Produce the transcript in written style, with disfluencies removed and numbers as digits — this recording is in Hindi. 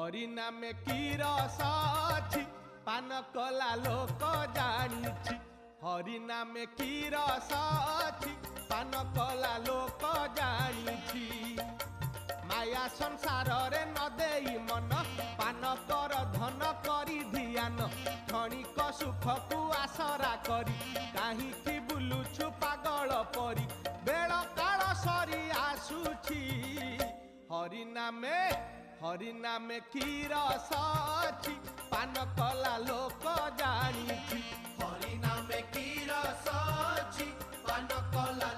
हरि नामे की रस अछि पान कला लोक जानिछि। हरि नामे की रस अछि पान कला लोक जानिछि। माया संसार रे न देई मन पान कर धन करी ध्यान। क्षणिक सुख को आसरा करी काहींकि बुलुछु पागल परी। बेल काल सरी आसुछि हरि नामे की रस अछि पान कला लोक जानिछि। हरि नामे की रस अछि पान कला